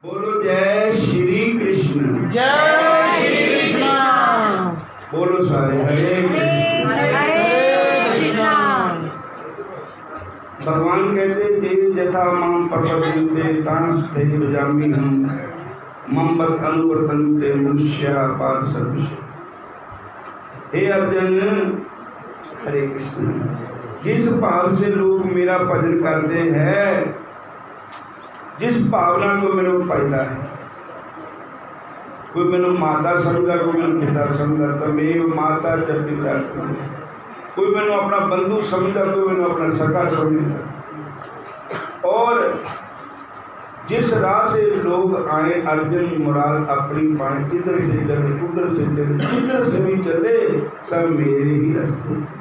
बोलो जय श्री कृष्ण। जय श्री कृष्ण। बोलो सारे हरे कृष्ण। हरे कृष्ण। भगवान कहते देव जथा माम प्रपद्यन्ते तांस्ते भजामि हम मम बत अनुवर्तन्ते मनुष्या पार्थ सर्वश। हे अर्जुन, हरे कृष्ण, जिस भाव से लोग मेरा भजन करते हैं, जिस भावना को मैंने पाया है, कोई मैंने माता समझा, कोई मैंने पिता समझा, तमेव माता च पिता, कोई मैंने अपना बंधु समझा, कोई मैंने अपना सखा समझा। और जिस राह से लोग आए, अर्जुन मुराद अपनी पाए, इधर से चले उधर से चले जिधर से भी चले, सब मेरे ही रास्ते।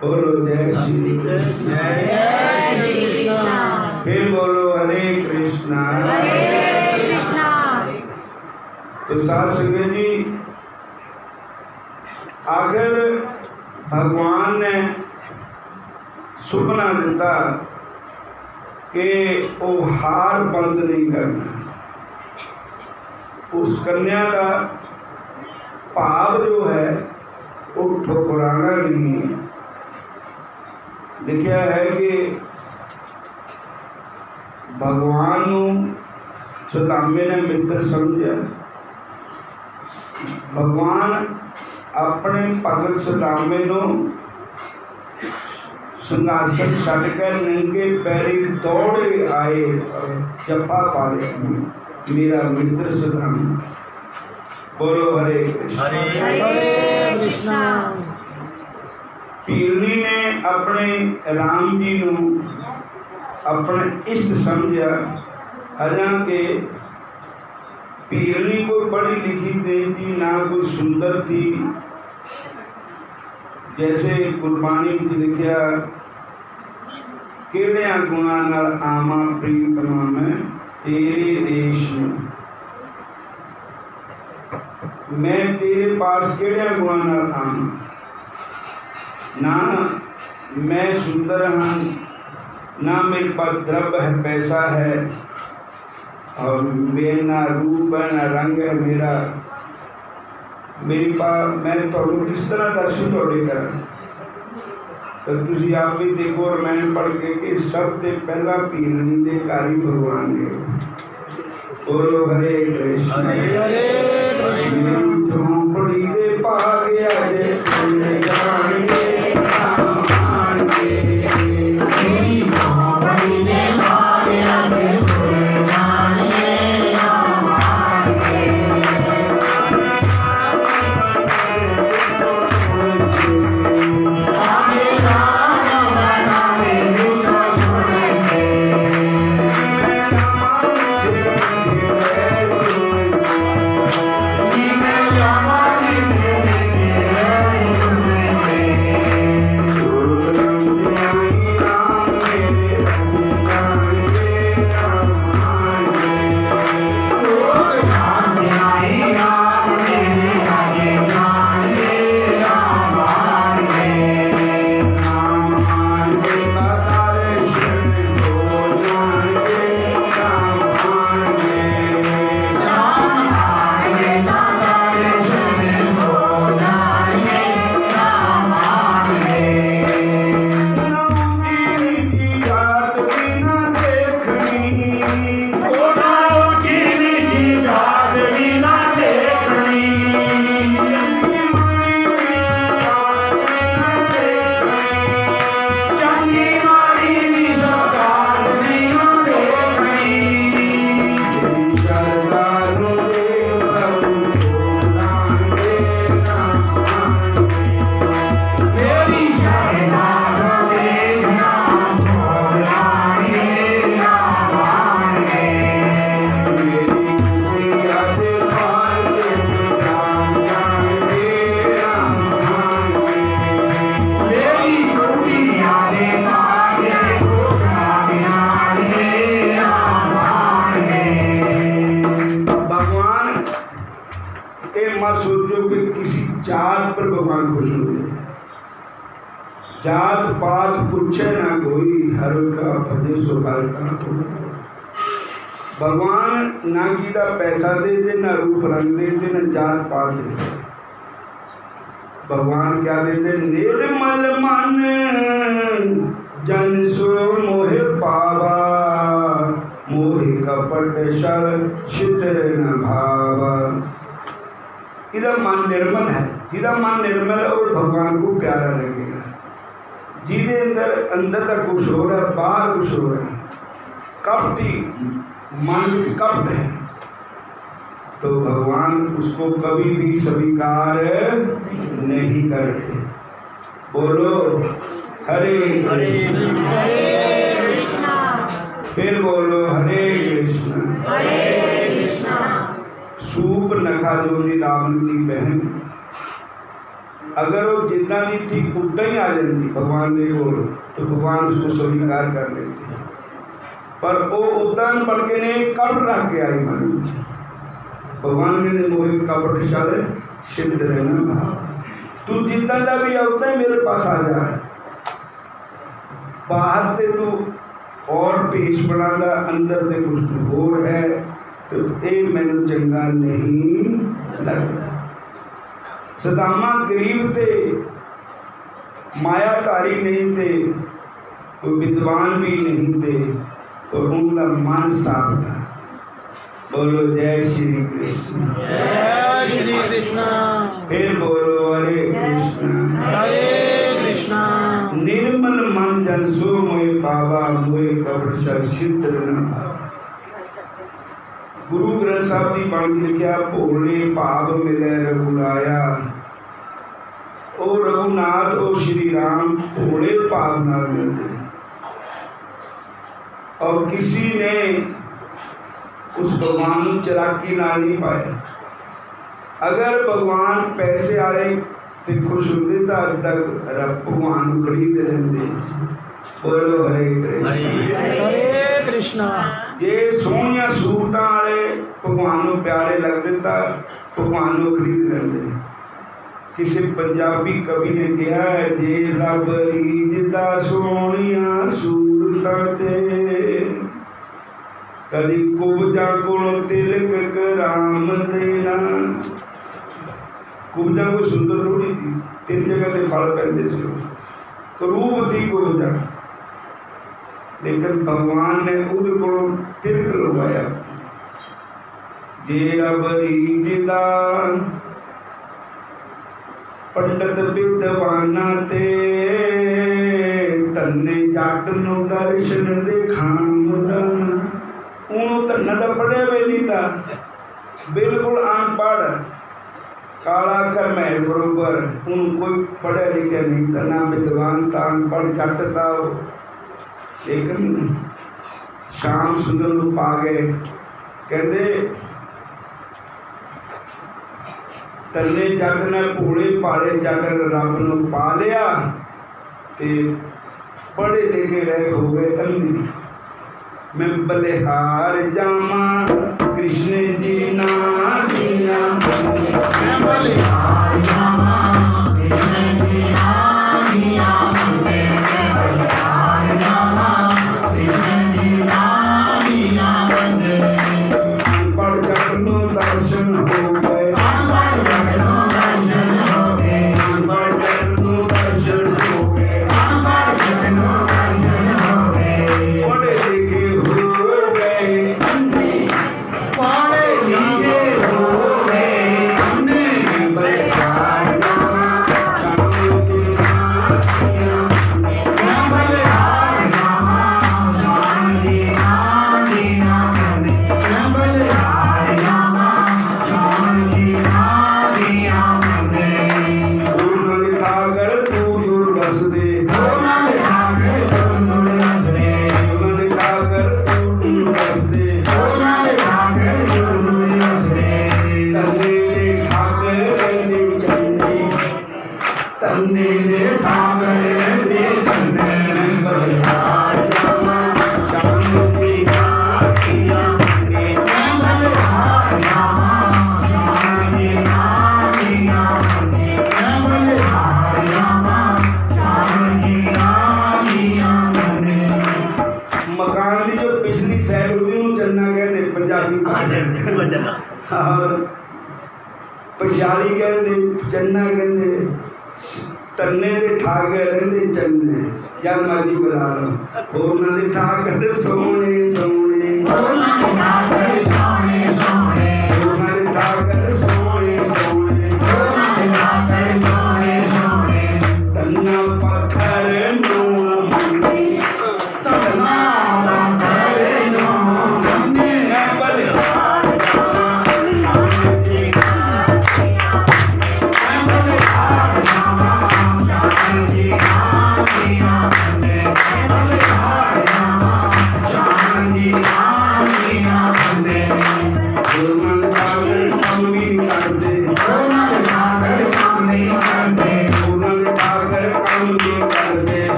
बोलो जय श्री कृष्ण। जय श्री कृष्ण। फिर बोलो हरे कृष्णा हरे कृष्ण। तो साथ संगत जी, आखिर भगवान ने सुपना दिता कि वो हार बंद नहीं करना। उस कन्या का भाव जो है वो ठुकराना नहीं है। लिखा है कि भगवान सुदामे ने मित्र समझा। भगवान अपने भगत सुदामे सिंहासन छड़कर नंगे पैरी दौड़े आए, जपा पाले मेरा मित्र सुदामा। बोलो हरे कृष्ण। हरे कृष्ण। पीरनी ने अपने राम जी को अपने इष्ट समझा। हालांकि पीरनी को पढ़ी लिखी नहीं थी, ना कोई सुंदर थी। जैसे गुरबाणी में लिखा, केड़िया गुणा नाल आमा प्रीतमा में तेरे देश मैं तेरे पास केड़िया गुणा नाल आमा। ना मैं सुंदर हाँ, ना मेरे पास द्रव्य है, पैसा है, और मेरा ना रूप है ना रंग है मेरा। मेरे पास मैं तो किस तरह दर्शन थोड़े कर, तो तुझे आप भी देखो। और मैंने पढ़ के कि सबसे पहला पीरनी दे कारी भगवान ने। बोलो हरे कृष्ण। हरे कृष्ण। झोंपड़ी दे पा गया जे जान के जात पात पूछे ना कोई, हर का भजे सो हर का। भगवान ना कीदा पैसा देते, ना रूप रंग देते, ना जात पात देते। भगवान क्या देते? निर्मल मन जन सो मोहे पावा, मोहे कपट शर छिद्र न भावा। इधर मन निर्मल है, जिधर मन निर्मल है वो भगवान को प्यारा लगेगा। जिधे अंदर तक कुछ हो रहा है, बाहर कुछ हो रहा है, कपटी मन में कपट है, तो भगवान उसको कभी भी स्वीकार नहीं करते। बोलो हरे हरे कृष्णा, फिर बोलो हरे कृष्ण। हरे कृष्णा। सूप नखा जोगी रावण की बहन, अगर वो जितना भी थी उतना ही आ जाती भगवान ने बोल, तो भगवान उसको स्वीकार कर लेते। पर वो उद्यान पढ़ के नहीं कब रह के आई मन, भगवान ने मोहित कपट शर सिद्ध रहना भाव। तू जितना जा भी उतना ही मेरे पास आ जा, बाहर से तू और पेश बनाना, अंदर से कुछ और है, तो एक मैंने चंगा नहीं लगता। सदामा गरीब थे, मायाकारी नहीं थे, कोई विद्वान भी नहीं थे, और उनका मन साफ था। बोलो जय श्री कृष्ण। जय श्री कृष्ण। फिर बोलो हरे कृष्ण। हरे कृष्णा। निर्मल मन जन सो मोहि पावा, मोहि कपट शर छिद्र न भावा। गुरु ग्रंथ साहब जी बाणी लिखिया, भोले भाव मिले रघुराया। ओ रघुनाथ ओ श्री राम भोले भाव न मिलते, और किसी ने उस भगवान को चलाकी ना नहीं पाया। अगर भगवान पैसे आ रहे तो खुश होते, तो अब तक भगवान को खरीद लेते। बोलो हरे कृष्ण। हरे कृष्णा। ये सोनिया सूरतां वाले भगवान को प्यारे लगते, भगवान को खरीद लेते। किसी पंजाबी कवि ने कहा है, जे रब रीझदा सोनिया सूरतां ते, कदी कुबजा कोलों तिलक कराम देना। कुबजा को सुंदर थोड़ी थी, 3 जगह से फल पहनते थे, तो रूप थी कुबजा, लेकिन भगवान ने उस को तिलक लगवाया। जे रब रीझदा पंडित विद्वाना ते, तन्ने जट नू दर्शन दिखावदा। धन्ना तो पढ़िया भी नहीं था, बिल्कुल अनपढ़, काला कर महल बरोबर, कोई पढ़ा लिखा नहीं था, ना विद्वान था, अनपढ़ जट था। लेकिन शाम सुंदर पा गए, कहते तन्ने जट ने भोले भाले जट रब नूं पा लिया, ते पढ़े लिखे रहे हो गए अंधी। मैं बलिहार जामा कृष्ण जी ना जिया, मैं बलिहार जामा कृष्ण जी ना जिया, मैं बलिहार जामा कृष्ण जी ना जिया। अनपढ़ जट नूं दर्शन हो गए, अनपढ़ जट नूं दर्शन हो गए, अनपढ़ जट नूं दर्शन हो गए, अनपढ़ जट नूं दर्शन हो गए। पढ़े लिखे हो गए अंधे और पछाड़ी कहते चन्ना कहते तन्ने दे ठाकर रहते चन्ने या मर्जी बना लो होरना दे ठाकर सोने सोने होरना दे ठाकर सोने सोने होरना दे ठाकर सोने सोने होरना दे ठाकर सोने सोने तन्ना पत्थर नो तन्ना पत्थर नो तन्ने बलिहार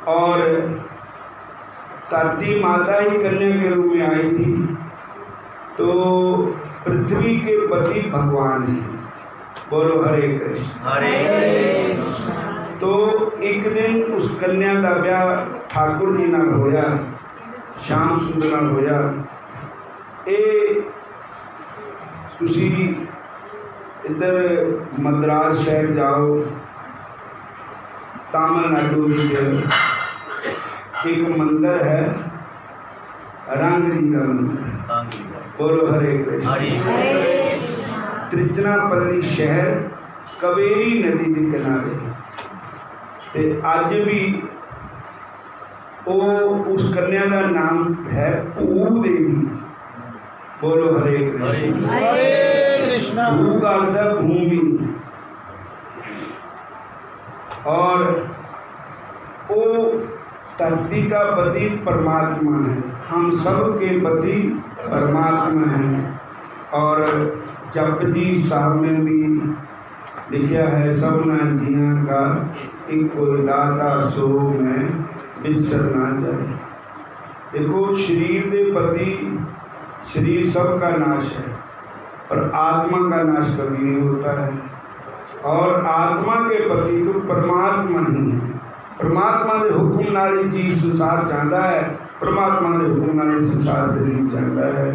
और ताती माता ही कन्या के रूप में आई थी। तो पृथ्वी के पति भगवान है। बोलो हरे कृष्ण। हरे कृष्ण। तो एक दिन उस कन्या का ब्याह ठाकुर जी नाल होया, श्याम सुंदर नाल होया। ये तुसी इधर मद्रास शहर जाओ, तमिलनाडु में एक मंदिर है, रंग जी का मंदिर। बोलो हरे कृष्ण। त्रिचनापल्ली शहर कावेरी नदी के किनारे, ते अज भी उस कन्या का नाम है भू देवी। बोलो हरे कृष्ण। हरे कृष्ण। भू का अर्थ है भूमि, और वो धरती का पति परमात्मा है, हम सब के पति परमात्मा है। और जपजी साहब में भी लिखा है, सबना जिया का एक कोई दाता सो में बिसर ना जाए। देखो, शरीर के पति, शरीर सबका नाश है, पर आत्मा का नाश कभी नहीं होता है। और आत्मा के पति तो परमात्मा ही है। परमात्मा के हुक्म नाल ही जीव संसार जाता है, परमात्मा के हुक्म नाल ही संसार से नहीं जाता है।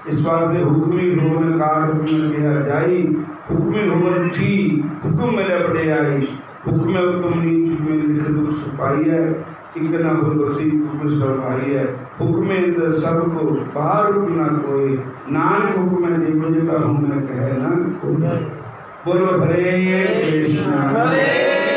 इस बात से हुक्मी होवन कार हुक्म किया जाई, हुक्मी होवन थी हुक्म मेरे बड़े आई। हुक्म हुक्म नीच में लिख दुख छुपाई है, एक न हो दोषी हुक्म सभाई है। हुक्म इंद्र सबको बाहर रुकना कोई, नानक हुक्म जीवन का हूँ मैं कह ना कोई। बोलो हरे कृष्ण। हरे